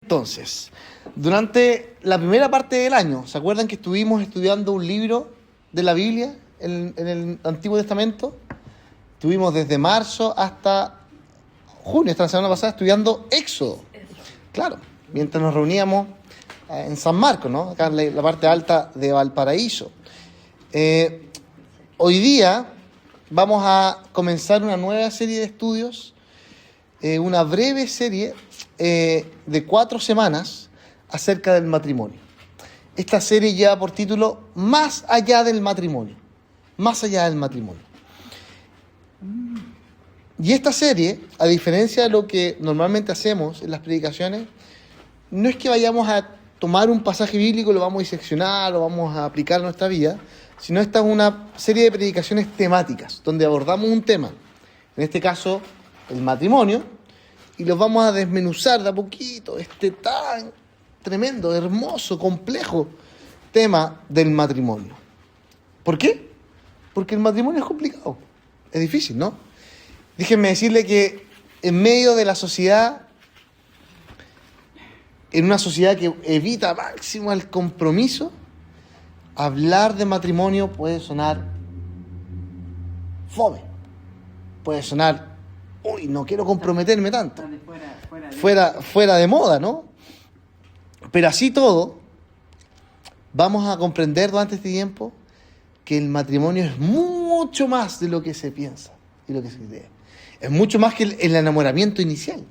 Entonces, durante la primera parte del año, ¿se acuerdan que estuvimos estudiando un libro de la Biblia en el Antiguo Testamento? Estuvimos desde marzo hasta junio, esta semana pasada, estudiando Éxodo. Claro, mientras nos reuníamos en San Marcos, ¿no? Acá en la parte alta de Valparaíso. Hoy día vamos a comenzar una nueva serie de estudios, una breve serie de 4 semanas acerca del matrimonio. Esta serie lleva por título Más allá del matrimonio. Más allá del matrimonio. Y esta serie, a diferencia de lo que normalmente hacemos en las predicaciones, no es que vayamos a tomar un pasaje bíblico, lo vamos a diseccionar, lo vamos a aplicar a nuestra vida, sino esta es una serie de predicaciones temáticas, donde abordamos un tema, en este caso el matrimonio, y los vamos a desmenuzar de a poquito, este tan tremendo, hermoso, complejo tema del matrimonio. ¿Por qué? Porque el matrimonio es complicado, es difícil, ¿no? Déjenme decirle que en medio de la sociedad, en una sociedad que evita máximo el compromiso, hablar de matrimonio puede sonar fome, puede sonar, uy, no quiero comprometerme tanto, fuera de moda, ¿no? Pero así todo, vamos a comprender durante este tiempo que el matrimonio es mucho más de lo que se piensa y lo que se cree. Es mucho más que el enamoramiento inicial,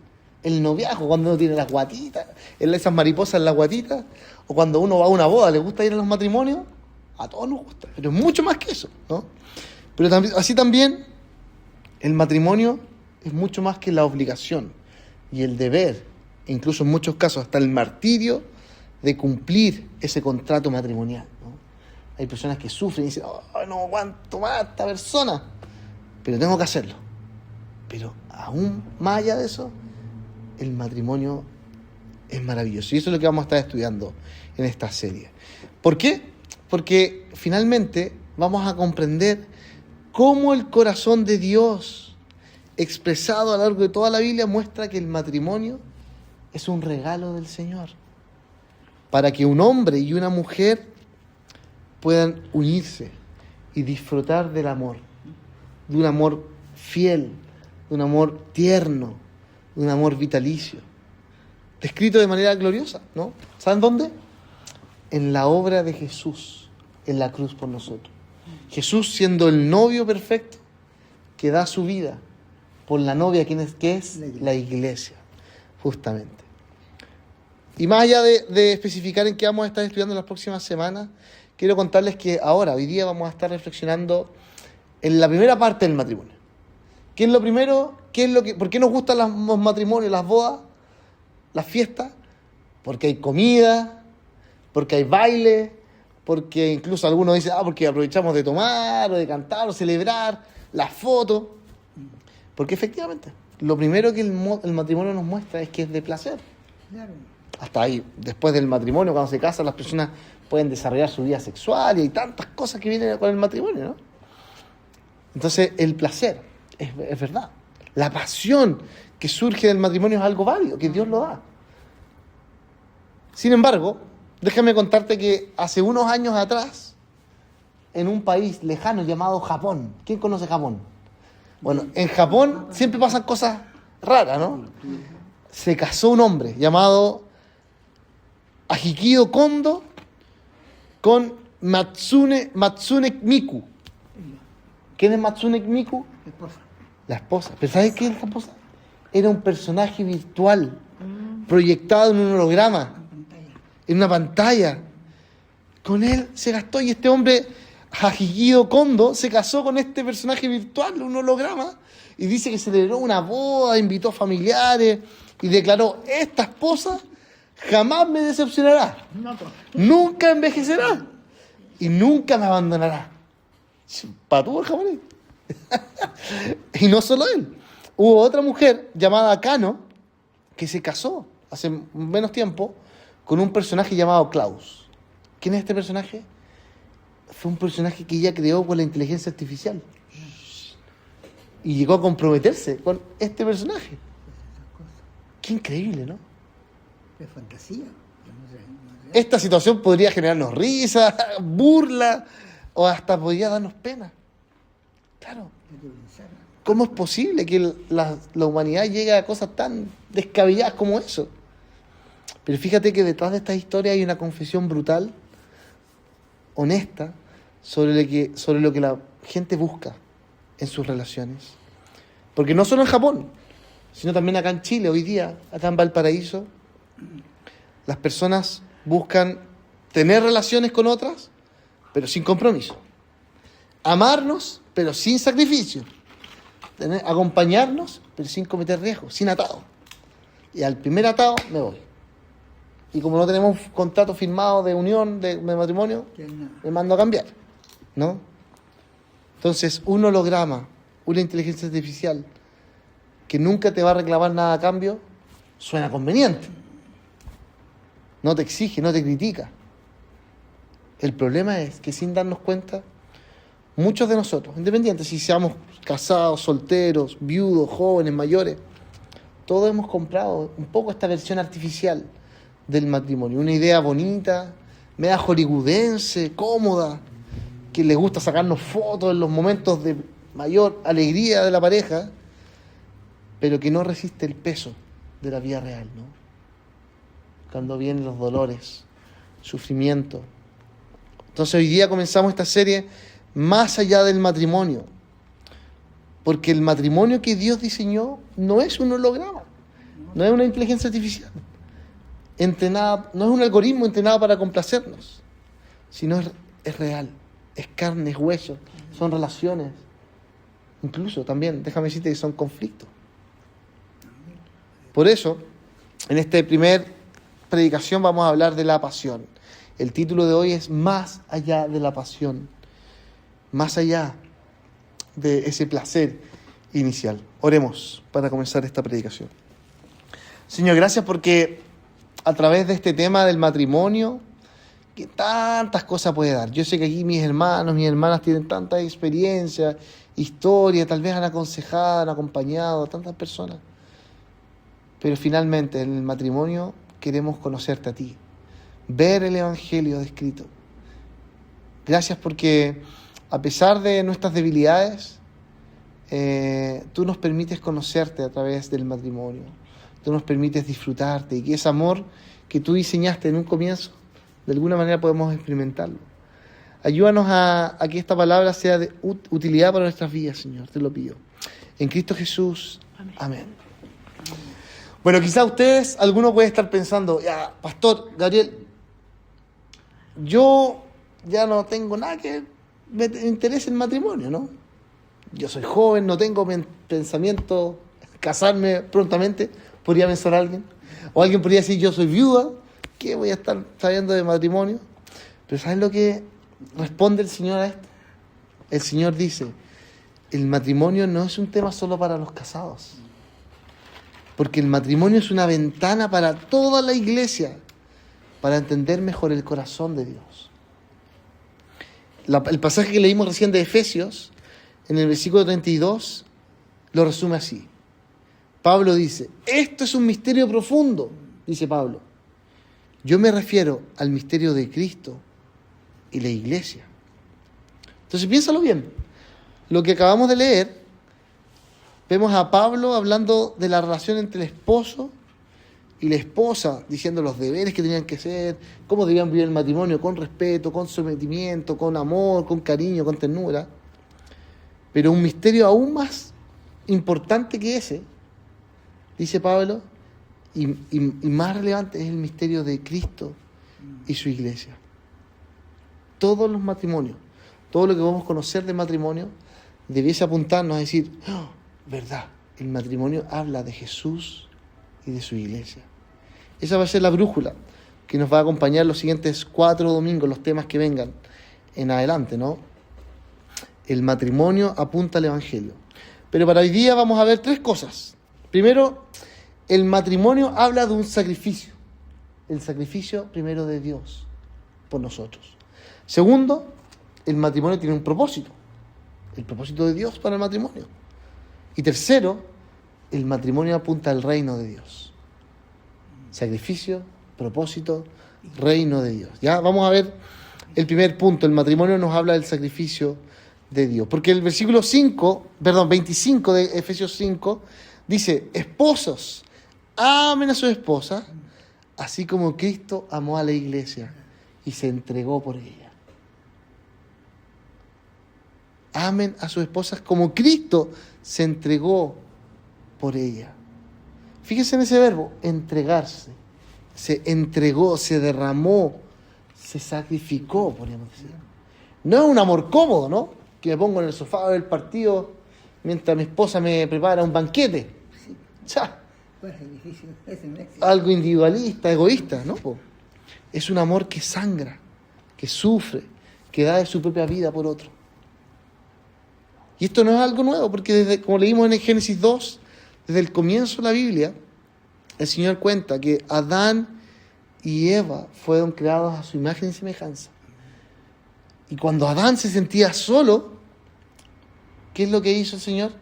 el noviazgo, cuando uno tiene las guatitas, esas mariposas en las guatitas, o cuando uno va a una boda. ¿Le gusta ir a los matrimonios? A todos nos gusta, pero es mucho más que eso, ¿no? Pero así también el matrimonio es mucho más que la obligación y el deber, e incluso en muchos casos hasta el martirio de cumplir ese contrato matrimonial, ¿no? Hay personas que sufren y dicen, oh, no aguanto más a esta persona, pero tengo que hacerlo. Pero aún más allá de eso, el matrimonio es maravilloso. Y eso es lo que vamos a estar estudiando en esta serie. ¿Por qué? Porque finalmente vamos a comprender cómo el corazón de Dios, expresado a lo largo de toda la Biblia, muestra que el matrimonio es un regalo del Señor. Para que un hombre y una mujer puedan unirse y disfrutar del amor. De un amor fiel, de un amor tierno, de un amor vitalicio. Descrito de manera gloriosa, ¿no? ¿Saben dónde? En la obra de Jesús, en la cruz por nosotros. Jesús siendo el novio perfecto que da su vida por la novia, ¿qué es? La iglesia, justamente. Y más allá de especificar en qué vamos a estar estudiando en las próximas semanas, quiero contarles que ahora, hoy día, vamos a estar reflexionando en la primera parte del matrimonio. ¿Qué es lo primero? ¿Por qué nos gustan los matrimonios, las bodas, las fiestas? Porque hay comida, porque hay baile, porque incluso algunos dicen, porque aprovechamos de tomar, o de cantar, o celebrar, las fotos. Porque efectivamente, lo primero que el matrimonio nos muestra es que es de placer. Claro. Hasta ahí, después del matrimonio, cuando se casan, las personas pueden desarrollar su vida sexual y hay tantas cosas que vienen con el matrimonio, ¿no? Entonces, el placer, es verdad. La pasión que surge del matrimonio es algo válido, que Dios lo da. Sin embargo, déjame contarte que hace unos años atrás, en un país lejano llamado Japón, ¿quién conoce Japón? Bueno, en Japón siempre pasan cosas raras, ¿no? Se casó un hombre llamado Ajikido Kondo con Matsune Miku. ¿Quién es Matsune Miku? La esposa. ¿Pero sabes qué es la esposa? Era un personaje virtual, proyectado en un holograma, en una pantalla. Con él se gastó, y este hombre, Ajikido Kondo, se casó con este personaje virtual, un holograma, y dice que celebró una boda, invitó familiares, y declaró, esta esposa jamás me decepcionará, nunca envejecerá, y nunca me abandonará. Patúo el japonés. Y no solo él. Hubo otra mujer llamada Kano que se casó hace menos tiempo con un personaje llamado Klaus. ¿Quién es este personaje? Fue un personaje que ella creó con la inteligencia artificial. Y llegó a comprometerse con este personaje. Qué increíble, ¿no? Es fantasía. Esta situación podría generarnos risa, burla, o hasta podría darnos pena. Claro. ¿Cómo es posible que la humanidad llegue a cosas tan descabelladas como eso? Pero fíjate que detrás de esta historia hay una confesión brutal, honesta, sobre lo que la gente busca en sus relaciones. Porque no solo en Japón, sino también acá en Chile, hoy día, acá en Valparaíso, las personas buscan tener relaciones con otras, pero sin compromiso. Amarnos, pero sin sacrificio. Acompañarnos, pero sin cometer riesgos, sin atado. Y al primer atado me voy. Y como no tenemos contrato firmado de unión, de matrimonio, me mando a cambiar, ¿no? Entonces, un holograma, una inteligencia artificial que nunca te va a reclamar nada a cambio, suena conveniente. No te exige, no te critica. El problema es que sin darnos cuenta, muchos de nosotros, independientes si seamos casados, solteros, viudos, jóvenes, mayores, todos hemos comprado un poco esta versión artificial del matrimonio. Una idea bonita, media hollywoodense, cómoda, que le gusta sacarnos fotos en los momentos de mayor alegría de la pareja, pero que no resiste el peso de la vida real, ¿no? Cuando vienen los dolores, sufrimiento. Entonces hoy día comenzamos esta serie más allá del matrimonio, porque el matrimonio que Dios diseñó no es un holograma, no es una inteligencia artificial entrenada, no es un algoritmo entrenado para complacernos, sino es real, es carne, es hueso, son relaciones, incluso también, déjame decirte que son conflictos. Por eso, en esta primera predicación vamos a hablar de la pasión. El título de hoy es Más allá de la pasión, más allá de ese placer inicial. Oremos para comenzar esta predicación. Señor, gracias porque a través de este tema del matrimonio, que tantas cosas puede dar. Yo sé que aquí mis hermanos, mis hermanas tienen tanta experiencia, historia, tal vez han aconsejado, han acompañado a tantas personas. Pero finalmente en el matrimonio queremos conocerte a ti, ver el Evangelio descrito. Gracias porque a pesar de nuestras debilidades, tú nos permites conocerte a través del matrimonio. Tú nos permites disfrutarte y que ese amor que tú diseñaste en un comienzo, de alguna manera podemos experimentarlo. Ayúdanos a que esta palabra sea de utilidad para nuestras vidas, Señor, te lo pido. En Cristo Jesús, amén. Bueno, quizás ustedes, alguno puede estar pensando, ya, Pastor Gabriel, yo ya no tengo nada que me interese el matrimonio, ¿no? Yo soy joven, no tengo pensamiento casarme prontamente, podría pensar alguien. O alguien podría decir, yo soy viuda, ¿qué voy a estar sabiendo de matrimonio? Pero ¿saben lo que responde el Señor a esto? El Señor dice, el matrimonio no es un tema solo para los casados, porque el matrimonio es una ventana para toda la iglesia, para entender mejor el corazón de Dios. El pasaje que leímos recién de Efesios, en el versículo 32, lo resume así. Pablo dice, esto es un misterio profundo, dice Pablo. Yo me refiero al misterio de Cristo y la iglesia. Entonces piénsalo bien. Lo que acabamos de leer, vemos a Pablo hablando de la relación entre el esposo y la esposa, diciendo los deberes que tenían que hacer, cómo debían vivir el matrimonio con respeto, con sometimiento, con amor, con cariño, con ternura. Pero un misterio aún más importante que ese, dice Pablo, y más relevante es el misterio de Cristo y su iglesia. Todos los matrimonios, todo lo que vamos a conocer del matrimonio, debiese apuntarnos a decir, oh, verdad, el matrimonio habla de Jesús y de su iglesia. Esa va a ser la brújula que nos va a acompañar los siguientes 4 domingos, los temas que vengan en adelante, ¿no? El matrimonio apunta al Evangelio. Pero para hoy día vamos a ver 3 cosas. Primero, el matrimonio habla de un sacrificio. El sacrificio primero de Dios por nosotros. Segundo, el matrimonio tiene un propósito. El propósito de Dios para el matrimonio. Y tercero, el matrimonio apunta al reino de Dios. Sacrificio, propósito, reino de Dios. Ya, vamos a ver el primer punto. El matrimonio nos habla del sacrificio de Dios. Porque el versículo 25 de Efesios 5 dice: esposos, amen a su esposa, así como Cristo amó a la iglesia y se entregó por ella. Amen a sus esposas como Cristo se entregó por ella. Fíjense en ese verbo, entregarse. Se entregó, se derramó, se sacrificó, podríamos decir. No es un amor cómodo, ¿no? Que me pongo en el sofá a ver el partido mientras mi esposa me prepara un banquete. Ya. Algo individualista, egoísta, ¿no? Es un amor que sangra, que sufre, que da de su propia vida por otro. Y esto no es algo nuevo, porque desde, como leímos en el Génesis 2, desde el comienzo de la Biblia, el Señor cuenta que Adán y Eva fueron creados a su imagen y semejanza. Y cuando Adán se sentía solo, ¿qué es lo que hizo el Señor?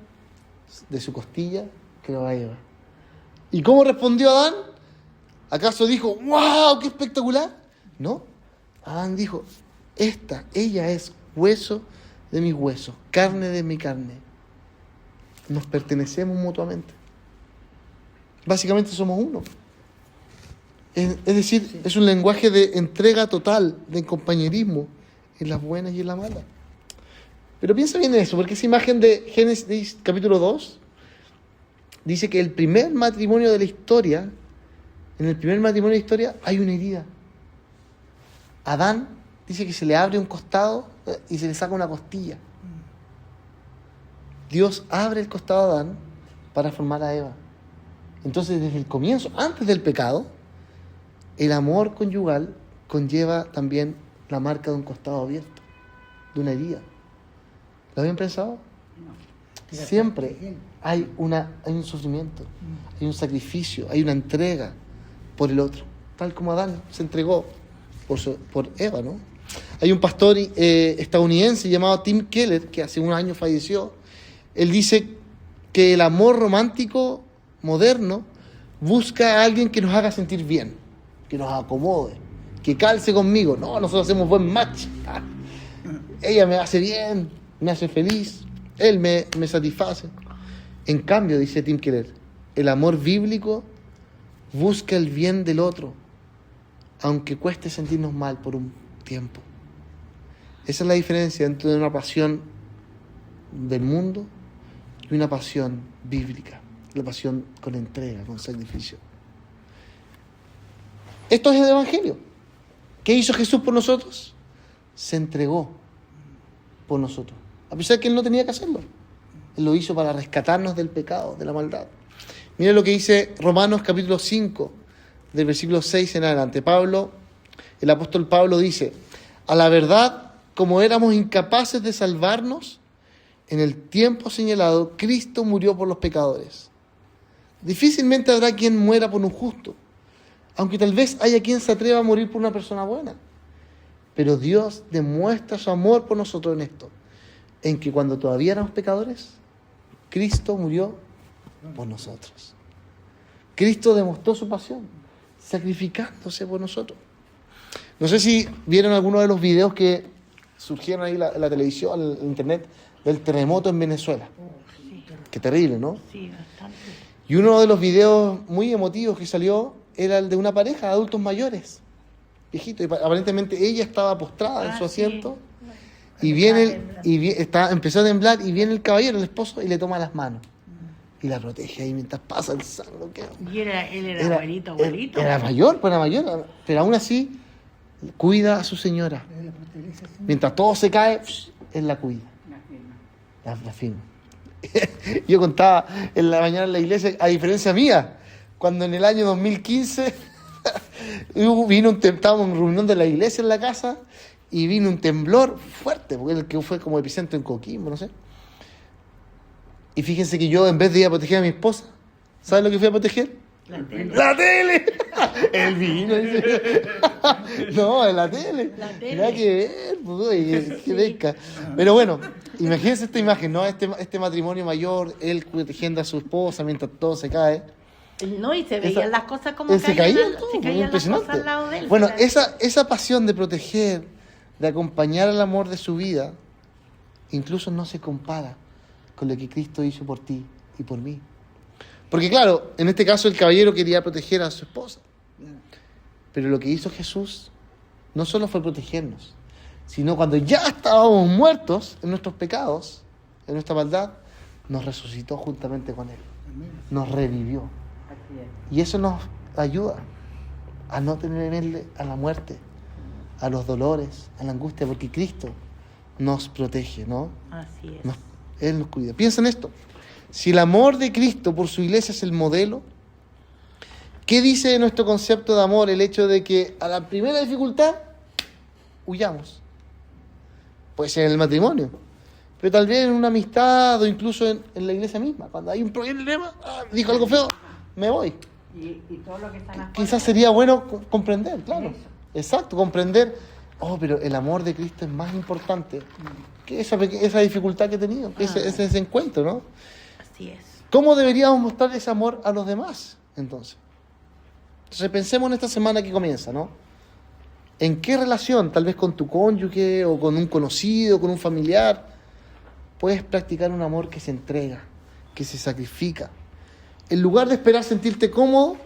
De su costilla creó a Eva. ¿Y cómo respondió Adán? ¿Acaso dijo, wow, qué espectacular? No. Adán dijo, ella es hueso de mis huesos, carne de mi carne. Nos pertenecemos mutuamente. Básicamente somos uno. Es decir, sí, es un lenguaje de entrega total, de compañerismo, en las buenas y en las malas. Pero piensa bien en eso, porque esa imagen de Génesis capítulo 2 dice que el primer matrimonio de la historia, en el primer matrimonio de la historia hay una herida. Adán dice que se le abre un costado y se le saca una costilla. Dios abre el costado a Adán para formar a Eva. Entonces, desde el comienzo, antes del pecado, el amor conyugal conlleva también la marca de un costado abierto, de una herida. ¿Lo habían pensado? No. Siempre hay un sufrimiento, hay un sacrificio, hay una entrega por el otro, tal como Adán se entregó por Eva, ¿no? Hay un pastor estadounidense llamado Tim Keller, que hace unos años falleció. Él dice que el amor romántico moderno busca a alguien que nos haga sentir bien, que nos acomode, que calce conmigo. No, nosotros hacemos buen match. Ella me hace bien, me hace feliz, él me satisface. En cambio, dice Tim Keller, el amor bíblico busca el bien del otro, aunque cueste sentirnos mal por un tiempo. Esa es la diferencia entre una pasión del mundo y una pasión bíblica, la pasión con entrega, con sacrificio. Esto es el Evangelio. ¿Qué hizo Jesús por nosotros? Se entregó por nosotros, a pesar de que Él no tenía que hacerlo. Él lo hizo para rescatarnos del pecado, de la maldad. Mira lo que dice Romanos capítulo 5, del versículo 6 en adelante. El apóstol Pablo dice: a la verdad, como éramos incapaces de salvarnos, en el tiempo señalado, Cristo murió por los pecadores. Difícilmente habrá quien muera por un justo, aunque tal vez haya quien se atreva a morir por una persona buena. Pero Dios demuestra su amor por nosotros en esto, en que cuando todavía éramos pecadores, Cristo murió por nosotros. Cristo demostró su pasión, sacrificándose por nosotros. No sé si vieron alguno de los videos que surgieron ahí en la televisión, en internet, del terremoto en Venezuela. Sí. Qué terrible, ¿no? Sí, bastante. Y uno de los videos muy emotivos que salió era el de una pareja de adultos mayores, viejitos, y aparentemente ella estaba postrada en su asiento, sí. Empezó a temblar, y viene el caballero, el esposo, y le toma las manos y la protege ahí mientras pasa el sangre. Y él era abuelito. Era mayor, pero aún así cuida a su señora. Mientras todo se cae, él la cuida. La firma. Yo contaba en la mañana en la iglesia, a diferencia mía, cuando en el año 2015 estábamos en reunión de la iglesia en la casa y vino un temblor fuerte, porque el que fue como epicentro en Coquimbo, no sé. Y fíjense que yo, en vez de ir a proteger a mi esposa, ¿sabes lo que fui a proteger? ¡La tele! El vino. No, la tele. Nada que ver, pues, qué pesca. Pero bueno, imagínense esta imagen, ¿no? Este matrimonio mayor, él protegiendo a su esposa mientras todo se cae. No, y se veían las cosas como se caían se todo, caían las impresionante. cosas al lado de él. Bueno, O sea, esa pasión de proteger, de acompañar al amor de su vida, incluso no se compara con lo que Cristo hizo por ti y por mí. Porque claro, en este caso el caballero quería proteger a su esposa. Pero lo que hizo Jesús no solo fue protegernos, sino cuando ya estábamos muertos en nuestros pecados, en nuestra maldad, nos resucitó juntamente con Él. Nos revivió. así es. Y eso nos ayuda a no temerle a la muerte, a los dolores, a la angustia, porque Cristo nos protege, ¿no? Así es. Él nos cuida. Piensa en esto. Si el amor de Cristo por su iglesia es el modelo, ¿qué dice de nuestro concepto de amor el hecho de que a la primera dificultad huyamos? Puede ser en el matrimonio, pero tal vez en una amistad o incluso en la iglesia misma. Cuando hay un problema, dijo algo feo, me voy. Y todo lo que están afuera. Quizás sería bueno comprender, claro. Eso. Exacto, comprender. Oh, pero el amor de Cristo es más importante que esa dificultad que he tenido, que ese desencuentro, ¿no? Así es. ¿Cómo deberíamos mostrar ese amor a los demás, entonces? Entonces pensemos en esta semana que comienza, ¿no? ¿En qué relación, tal vez con tu cónyuge o con un conocido, con un familiar, puedes practicar un amor que se entrega, que se sacrifica? En lugar de esperar sentirte cómodo,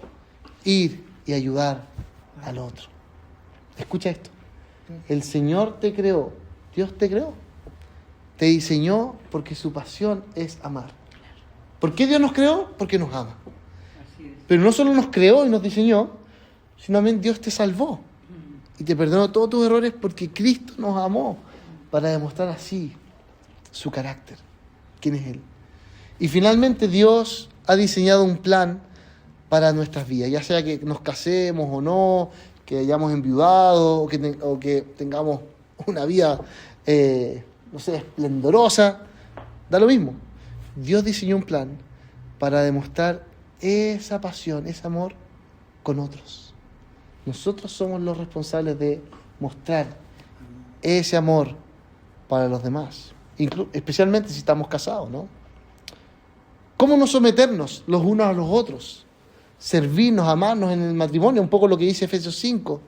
ir y ayudar al otro. Escucha esto. El Señor te creó, Dios te creó, te diseñó porque su pasión es amar. ¿Por qué Dios nos creó? Porque nos ama. Así es. Pero no solo nos creó y nos diseñó, sino también Dios te salvó y te perdonó todos tus errores porque Cristo nos amó para demostrar así su carácter, quién es Él. Y finalmente Dios ha diseñado un plan para nuestras vidas, ya sea que nos casemos o no, que hayamos enviudado o que tengamos una vida, no sé, esplendorosa, da lo mismo. Dios diseñó un plan para demostrar esa pasión, ese amor con otros. Nosotros somos los responsables de mostrar ese amor para los demás, especialmente si estamos casados, ¿no? ¿Cómo no someternos los unos a los otros? Servirnos, amarnos en el matrimonio, un poco lo que dice Efesios 5,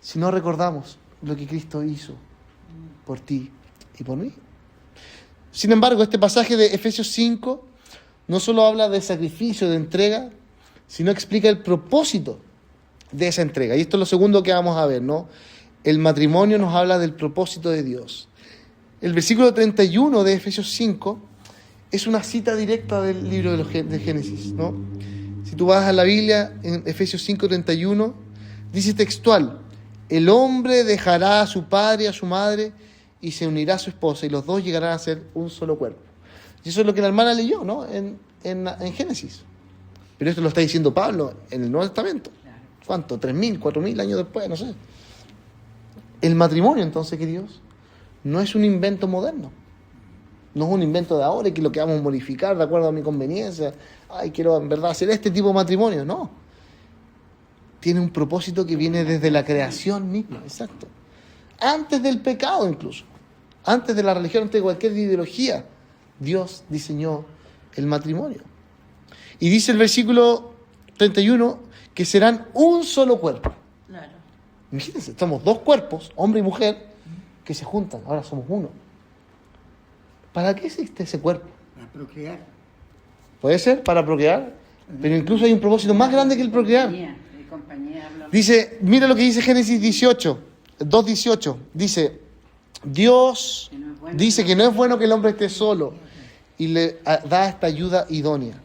si no recordamos lo que Cristo hizo por ti y por mí. Sin embargo, este pasaje de Efesios 5 no solo habla de sacrificio, de entrega, sino explica el propósito de esa entrega. Y esto es lo segundo que vamos a ver, ¿no? El matrimonio nos habla del propósito de Dios. El versículo 31 de Efesios 5 es una cita directa del libro de Génesis, ¿no? Si tú vas a la Biblia, en Efesios 5:31, dice textual: el hombre dejará a su padre y a su madre y se unirá a su esposa y los dos llegarán a ser un solo cuerpo. Y eso es lo que la hermana leyó, ¿no? En Génesis. Pero esto lo está diciendo Pablo en el Nuevo Testamento. ¿Cuánto? 3.000, 4.000 años después, no sé. El matrimonio, entonces, queridos, no es un invento moderno. No es un invento de ahora y que lo que vamos a modificar de acuerdo a mi conveniencia. Ay, quiero en verdad hacer este tipo de matrimonio. No. Tiene un propósito que viene desde la creación misma. Exacto. Antes del pecado incluso. Antes de la religión, antes de cualquier ideología. Dios diseñó el matrimonio. Y dice el versículo 31 que serán un solo cuerpo. Claro. Imagínense, somos dos cuerpos, hombre y mujer, que se juntan. Ahora somos uno. ¿Para qué existe ese cuerpo? Para procrear. Puede ser para procrear, pero incluso hay un propósito más grande que el procrear. Compañía, Dice, mira lo que dice Génesis 2:18. Dice, Dios dice que no es bueno que el hombre esté solo y le da esta ayuda idónea.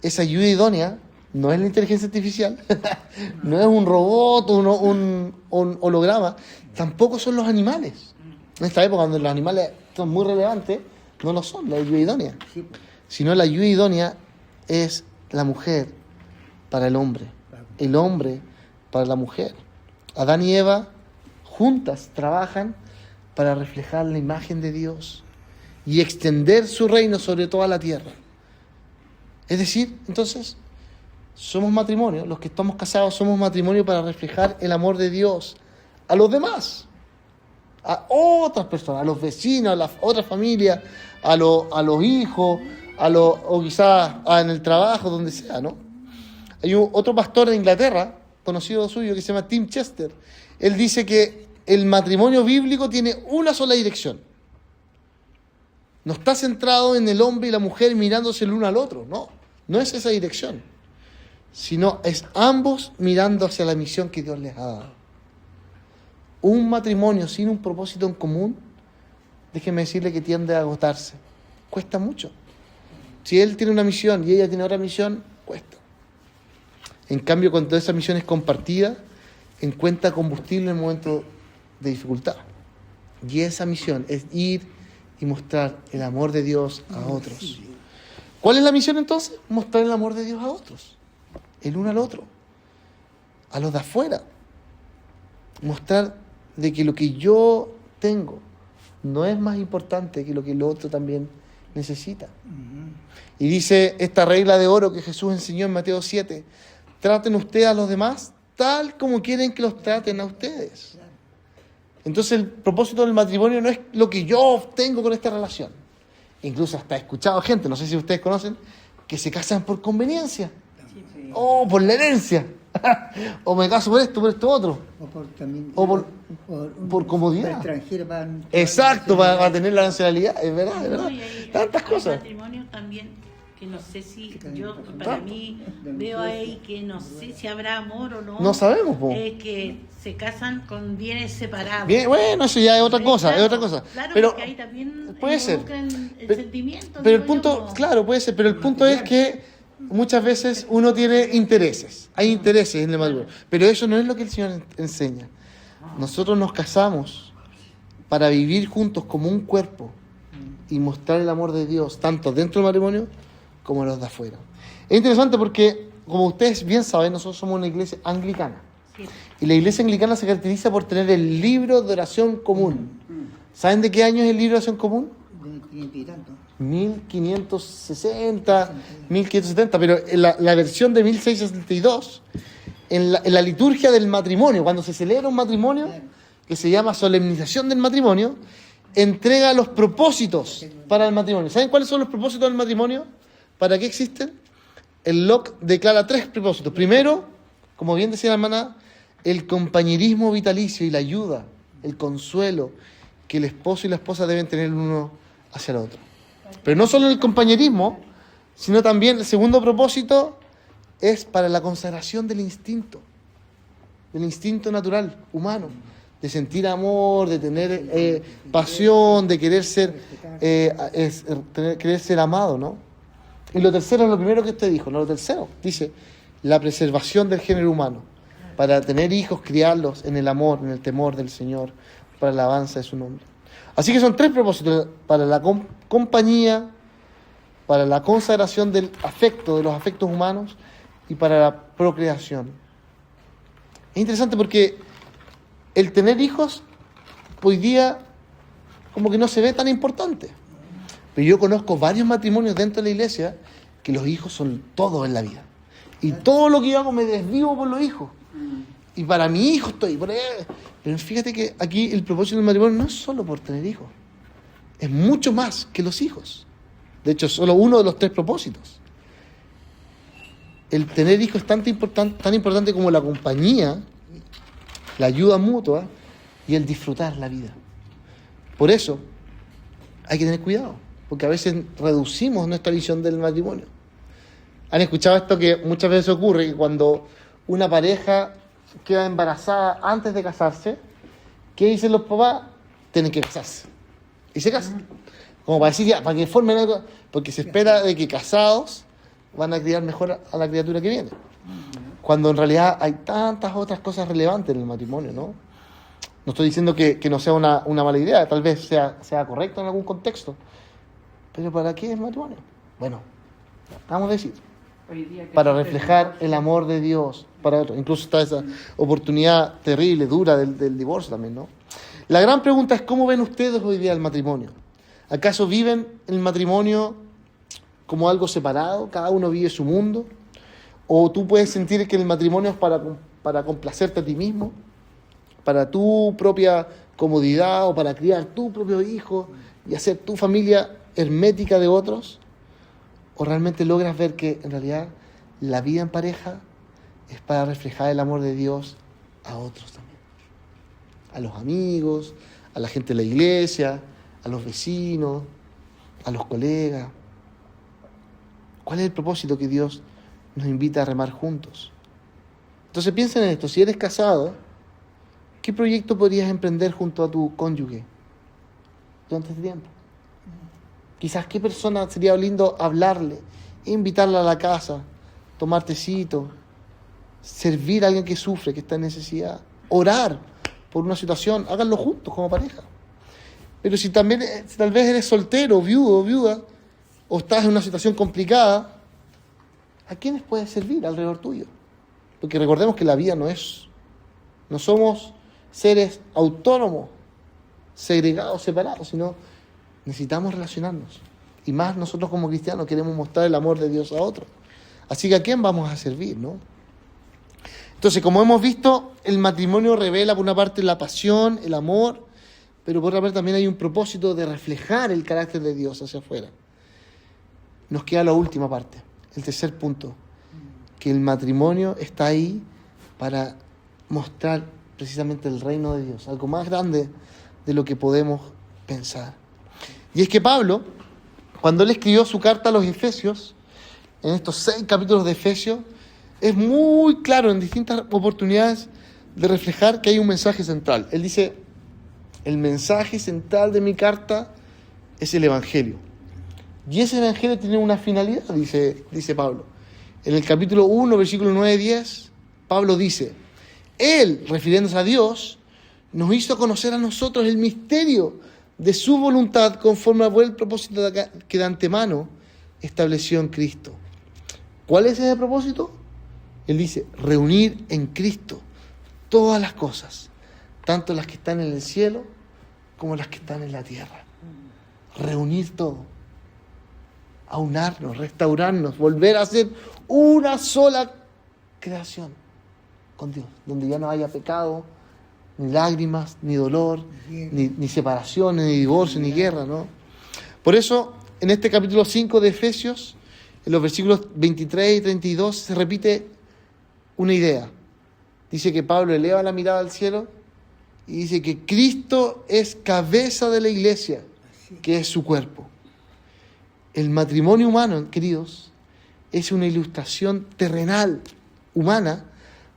Esa ayuda idónea no es la inteligencia artificial, no es un robot, un holograma, tampoco son los animales. En esta época, donde los animales son muy relevantes, no lo son, la ayuda idónea. Sino la ayuda idónea es la mujer para el hombre para la mujer. Adán y Eva juntas trabajan para reflejar la imagen de Dios y extender su reino sobre toda la tierra. Es decir, entonces, somos matrimonio, los que estamos casados somos matrimonio para reflejar el amor de Dios a los demás, a otras personas, a los vecinos, a las otras familias, a los hijos, o quizás en el trabajo, donde sea, ¿no? Hay otro pastor de Inglaterra, conocido suyo, que se llama Tim Chester. Él dice que el matrimonio bíblico tiene una sola dirección. No está centrado en el hombre y la mujer mirándose el uno al otro. No es esa dirección. Sino es ambos mirando hacia la misión que Dios les ha dado. Un matrimonio sin un propósito en común, déjeme decirle que tiende a agotarse. Cuesta mucho. Si él tiene una misión y ella tiene otra misión, cuesta. En cambio, cuando esa misión es compartida, encuentra combustible en el momento de dificultad. Y esa misión es ir y mostrar el amor de Dios a otros. ¿Cuál es la misión entonces? Mostrar el amor de Dios a otros. El uno al otro. A los de afuera. Mostrar de que lo que yo tengo no es más importante que lo que el otro también necesita. Y dice esta regla de oro que Jesús enseñó en Mateo 7. Traten ustedes a los demás tal como quieren que los traten a ustedes. Entonces el propósito del matrimonio no es lo que yo obtengo con esta relación. Incluso hasta he escuchado gente, no sé si ustedes conocen, que se casan por conveniencia. Sí. O por la herencia. O me caso por esto otro. O por comodidad. Extranjero Exacto, para tener la nacionalidad. Es verdad, es verdad. No, y hay Tantas cosas. matrimonios también que no sé si yo, para mí, veo ahí que no sé si habrá amor o no. No sabemos, po. Que se casan con bienes separados. Bien, bueno, eso ya es otra cosa, Claro, es otra cosa. Claro, Pero porque ahí también puede ser. involucran el Pe- sentimiento. Pero el digo yo, punto, po. claro, puede ser, pero el punto es que muchas veces uno tiene intereses. Hay intereses en el matrimonio. Pero eso no es lo que el Señor enseña. Nosotros nos casamos para vivir juntos como un cuerpo y mostrar el amor de Dios, tanto dentro del matrimonio como los de afuera. Es interesante porque, como ustedes bien saben, nosotros somos una iglesia anglicana. Sí. Y la iglesia anglicana se caracteriza por tener el libro de oración común. ¿Saben de qué año es el libro de oración común? 1560, 1570, pero en la versión de 1662, en la liturgia del matrimonio, cuando se celebra un matrimonio, que se llama solemnización del matrimonio, entrega los propósitos para el matrimonio. ¿Saben cuáles son los propósitos del matrimonio? ¿Para qué existen? El Locke declara 3 propósitos. Primero, como bien decía la hermana, el compañerismo vitalicio y la ayuda, el consuelo que el esposo y la esposa deben tener el uno hacia el otro. Pero no solo el compañerismo, sino también el segundo propósito es para la consagración del instinto natural, humano, de sentir amor, de tener pasión, de querer ser amado, ¿no? Y lo tercero es lo primero que usted dijo, no lo tercero, dice la preservación del género humano, para tener hijos, criarlos en el amor, en el temor del Señor, para la alabanza de su nombre. Así que son 3 propósitos: para la compañía, para la consagración del afecto, de los afectos humanos, y para la procreación. Es interesante porque el tener hijos hoy día como que no se ve tan importante. Pero yo conozco varios matrimonios dentro de la iglesia que los hijos son todo en la vida. Y todo lo que yo hago me desvivo por los hijos. Y para mi hijo estoy. Pero fíjate que aquí el propósito del matrimonio no es solo por tener hijos. Es mucho más que los hijos. De hecho, solo uno de los 3 propósitos. El tener hijos es tan importante como la compañía, la ayuda mutua y el disfrutar la vida. Por eso hay que tener cuidado, porque a veces reducimos nuestra visión del matrimonio. ¿Han escuchado esto que muchas veces ocurre? Que cuando una pareja queda embarazada antes de casarse, ¿qué dicen los papás? Tienen que casarse. Y se casan. Como para decir, ya, para que formen algo, porque se espera de que casados van a criar mejor a la criatura que viene. Cuando en realidad hay tantas otras cosas relevantes en el matrimonio, ¿no? No estoy diciendo que no sea una mala idea, tal vez sea correcto en algún contexto. Pero ¿para qué es matrimonio? Bueno, vamos a decir, Hoy día que para se reflejar divorcia, el amor de Dios para otros. Incluso está esa oportunidad terrible, dura del divorcio también, ¿no? La gran pregunta es, ¿cómo ven ustedes hoy día el matrimonio? ¿Acaso viven el matrimonio como algo separado? ¿Cada uno vive su mundo? ¿O tú puedes sentir que el matrimonio es para complacerte a ti mismo? ¿Para tu propia comodidad o para criar tu propio hijo y hacer tu familia hermética de otros? ¿O realmente logras ver que en realidad la vida en pareja es para reflejar el amor de Dios a otros también. A los amigos, a la gente de la iglesia, a los vecinos, a los colegas. ¿Cuál es el propósito que Dios nos invita a remar juntos? Entonces piensa en esto, si eres casado, ¿qué proyecto podrías emprender junto a tu cónyuge durante este tiempo? Quizás qué persona sería lindo hablarle, invitarla a la casa, tomar tecito, servir a alguien que sufre, que está en necesidad, orar por una situación, háganlo juntos como pareja. Pero si tal vez eres soltero, viudo o viuda, o estás en una situación complicada, ¿a quiénes puedes servir alrededor tuyo? Porque recordemos que la vida no somos seres autónomos, segregados, separados, sino necesitamos relacionarnos. Y más nosotros como cristianos queremos mostrar el amor de Dios a otros. Así que ¿a quién vamos a servir, no? Entonces, como hemos visto, el matrimonio revela por una parte la pasión, el amor, pero por otra parte también hay un propósito de reflejar el carácter de Dios hacia afuera. Nos queda la última parte, el tercer punto, que el matrimonio está ahí para mostrar precisamente el reino de Dios, algo más grande de lo que podemos pensar. Y es que Pablo, cuando él escribió su carta a los Efesios, en estos 6 capítulos de Efesios, es muy claro en distintas oportunidades de reflejar que hay un mensaje central. Él dice, el mensaje central de mi carta es el Evangelio. Y ese Evangelio tiene una finalidad, dice Pablo. En el capítulo 1, versículo 9-10, Pablo dice, Él, refiriéndose a Dios, nos hizo conocer a nosotros el misterio de su voluntad conforme a buen propósito que de antemano estableció en Cristo. ¿Cuál es ese propósito? Él dice, reunir en Cristo todas las cosas, tanto las que están en el cielo como las que están en la tierra. Reunir todo, aunarnos, restaurarnos, volver a ser una sola creación con Dios, donde ya no haya pecado, ni lágrimas, ni dolor, ni separaciones, ni divorcio, ni guerra, ¿no? Por eso, en este capítulo 5 de Efesios, en los versículos 23 y 32, se repite una idea. Dice que Pablo eleva la mirada al cielo y dice que Cristo es cabeza de la iglesia, que es su cuerpo. El matrimonio humano, queridos, es una ilustración terrenal, humana,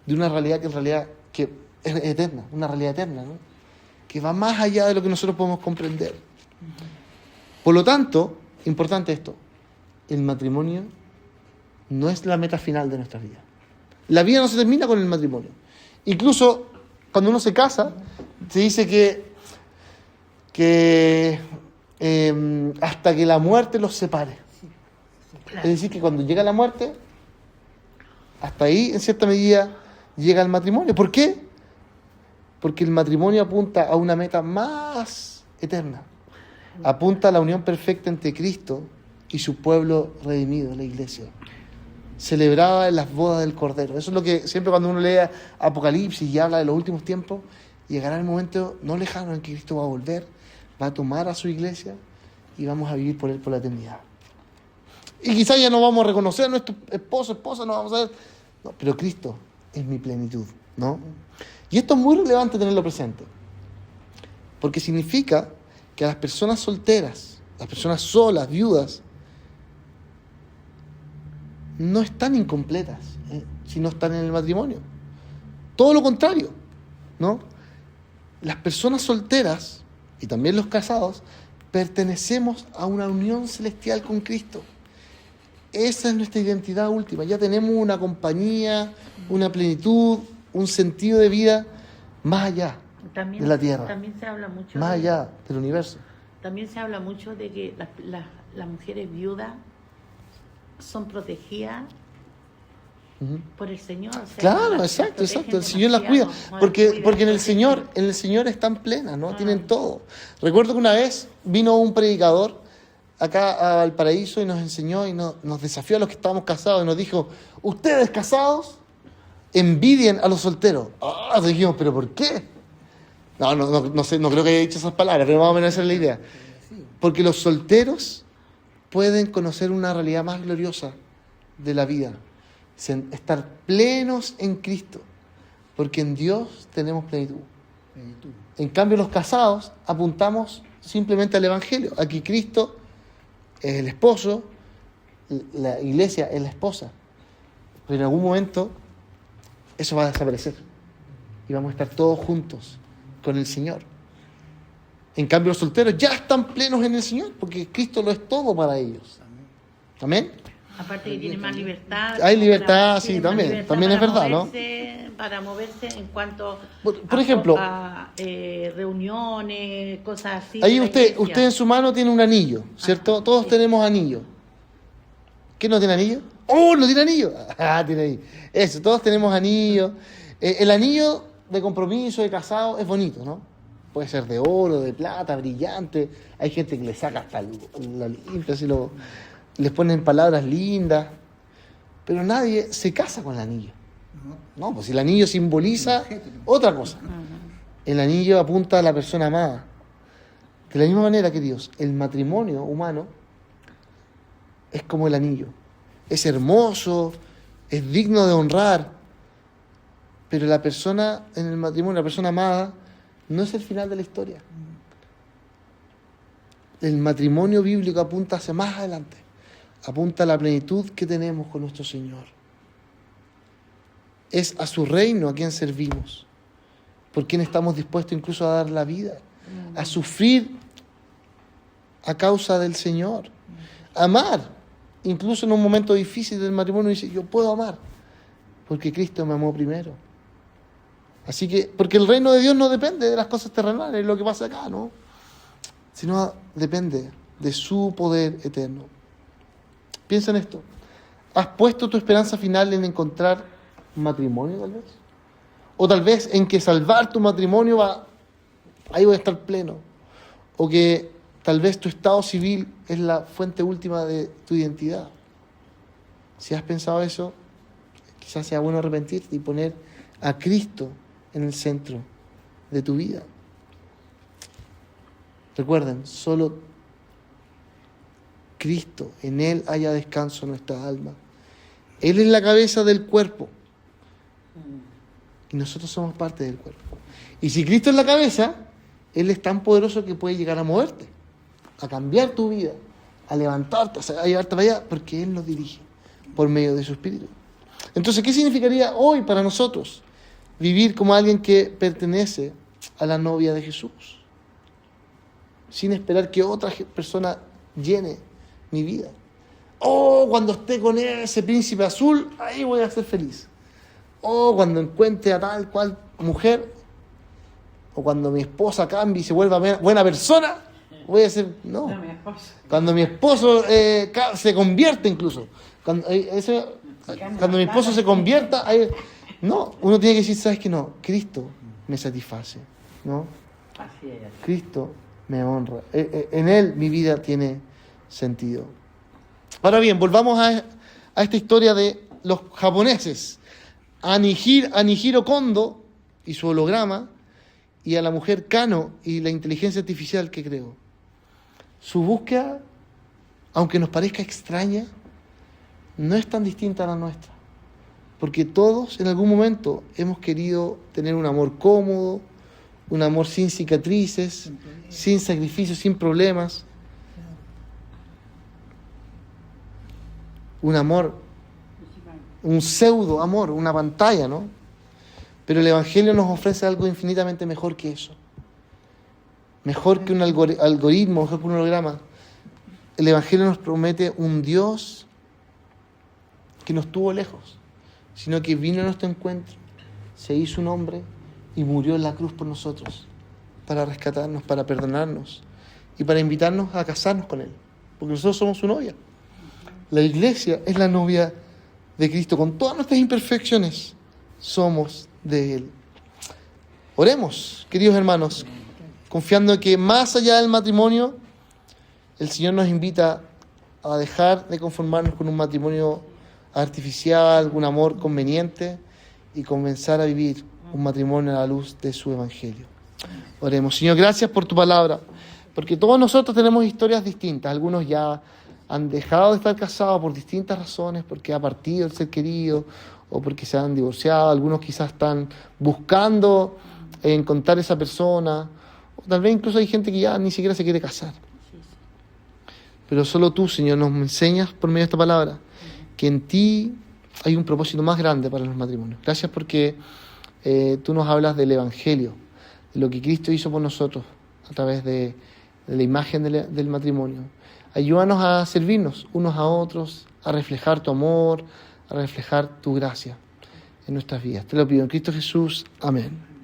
de una realidad que es eterna, una realidad eterna, ¿no? Que va más allá de lo que nosotros podemos comprender. Por lo tanto, importante esto, el matrimonio no es la meta final de nuestra vida. La vida no se termina con el matrimonio. Incluso cuando uno se casa, se dice que hasta que la muerte los separe. Es decir, que cuando llega la muerte, hasta ahí, en cierta medida, llega el matrimonio. ¿Por qué? Porque el matrimonio apunta a una meta más eterna. Apunta a la unión perfecta entre Cristo y su pueblo redimido, la iglesia. Celebrada en las bodas del Cordero. Eso es lo que siempre cuando uno lee Apocalipsis y habla de los últimos tiempos, llegará el momento no lejano en que Cristo va a volver, va a tomar a su iglesia y vamos a vivir por Él por la eternidad. Y quizás ya no vamos a reconocer a nuestro esposa, no vamos a ver. No, pero Cristo es mi plenitud, ¿no? Y esto es muy relevante tenerlo presente, porque significa que a las personas solteras, las personas solas, viudas, no están incompletas si no están en el matrimonio. Todo lo contrario, ¿no? Las personas solteras y también los casados pertenecemos a una unión celestial con Cristo. Esa es nuestra identidad última. Ya tenemos una compañía, una plenitud, un sentido de vida más allá de la tierra. También se habla mucho más allá del universo. También se habla mucho de que las mujeres viudas son protegidas por el Señor. O sea, claro, exacto. El Señor las cuida. Porque en el Señor están plenas, ¿no? Tienen todo. Recuerdo que una vez vino un predicador acá a Valparaíso y nos enseñó y nos desafió a los que estábamos casados y nos dijo, ustedes casados envidien a los solteros. Dijimos, ¿pero por qué? No sé, no creo que haya dicho esas palabras, pero más o menos esa es la idea. Porque los solteros pueden conocer una realidad más gloriosa de la vida, estar plenos en Cristo, porque en Dios tenemos plenitud. En cambio, los casados apuntamos simplemente al Evangelio, a que Cristo es el esposo, la iglesia es la esposa, pero en algún momento eso va a desaparecer y vamos a estar todos juntos con el Señor. En cambio, los solteros ya están plenos en el Señor, porque Cristo lo es todo para ellos. Amén. Aparte que tiene más libertad. Hay libertad, sí, tiene más también. libertad También es para verdad, ¿no? Para moverse en cuanto Por ejemplo, a reuniones, cosas así. ahí de la usted iglesia. en su mano tiene un anillo, ¿cierto? Todos sí. tenemos anillo. ¿Qué no tiene anillo? ¡Oh, no tiene anillo! Ah, tiene ahí. Eso, todos tenemos anillo. El anillo de compromiso, de casado, es bonito, ¿no? Puede ser de oro, de plata, brillante. Hay gente que le saca hasta la limpia, así les ponen palabras lindas. Pero nadie se casa con el anillo. No, pues el anillo simboliza otra cosa. El anillo apunta a la persona amada. De la misma manera, queridos, el matrimonio humano es como el anillo. Es hermoso, es digno de honrar, pero la persona en el matrimonio, la persona amada, no es el final de la historia. El matrimonio bíblico apunta hacia más adelante, apunta a la plenitud que tenemos con nuestro Señor. Es a su reino a quien servimos, por quien estamos dispuestos incluso a dar la vida, a sufrir a causa del Señor, amar. Incluso en un momento difícil del matrimonio dice, yo puedo amar, porque Cristo me amó primero. Así que, porque el reino de Dios no depende de las cosas terrenales, lo que pasa acá, ¿no? Sino depende de su poder eterno. Piensa en esto. ¿Has puesto tu esperanza final en encontrar matrimonio, tal vez? O tal vez en que salvar tu matrimonio ahí voy a estar pleno. O que tal vez tu estado civil es la fuente última de tu identidad. Si has pensado eso, quizás sea bueno arrepentirte y poner a Cristo en el centro de tu vida. Recuerden, solo Cristo, en Él haya descanso en nuestra alma. Él es la cabeza del cuerpo y nosotros somos parte del cuerpo. Y si Cristo es la cabeza, Él es tan poderoso que puede llegar a moverte, a cambiar tu vida, a levantarte, a llevarte para allá, porque Él nos dirige por medio de su Espíritu. Entonces, ¿qué significaría hoy para nosotros vivir como alguien que pertenece a la novia de Jesús? Sin esperar que otra persona llene mi vida. Cuando esté con ese príncipe azul, ahí voy a ser feliz. Cuando encuentre a tal cual mujer, o cuando mi esposa cambie y se vuelva buena persona, voy a ser... No. mi esposo. Cuando mi esposo se convierte incluso. Cuando mi esposo se convierta... no, uno tiene que decir, ¿sabes qué? No, Cristo me satisface, ¿no? Así es. Cristo me honra. En Él mi vida tiene sentido. Ahora bien, volvamos a esta historia de los japoneses. A Nihiro Kondo y su holograma, y a la mujer Kano y la inteligencia artificial que creó. Su búsqueda, aunque nos parezca extraña, no es tan distinta a la nuestra. Porque todos en algún momento hemos querido tener un amor cómodo, un amor sin cicatrices, sin sacrificios, sin problemas. Un amor, un pseudo amor, una pantalla, ¿no? Pero el Evangelio nos ofrece algo infinitamente mejor que eso. Mejor que un algoritmo, mejor que un holograma. El Evangelio nos promete un Dios que no estuvo lejos, sino que vino a nuestro encuentro, se hizo un hombre y murió en la cruz por nosotros, para rescatarnos, para perdonarnos y para invitarnos a casarnos con Él, porque nosotros somos su novia. La iglesia es la novia de Cristo, con todas nuestras imperfecciones, somos de Él. Oremos, queridos hermanos, confiando en que más allá del matrimonio, el Señor nos invita a dejar de conformarnos con un matrimonio artificial, un amor conveniente, y comenzar a vivir un matrimonio a la luz de su Evangelio. Oremos. Señor, gracias por tu palabra, porque todos nosotros tenemos historias distintas. Algunos ya han dejado de estar casados por distintas razones, porque ha partido el ser querido o porque se han divorciado. Algunos quizás están buscando encontrar esa persona, o tal vez incluso hay gente que ya ni siquiera se quiere casar. Pero solo tú, Señor, nos enseñas por medio de esta palabra que en ti hay un propósito más grande para los matrimonios. Gracias porque tú nos hablas del Evangelio, de lo que Cristo hizo por nosotros a través de la imagen del matrimonio. Ayúdanos a servirnos unos a otros, a reflejar tu amor, a reflejar tu gracia en nuestras vidas. Te lo pido en Cristo Jesús. Amén.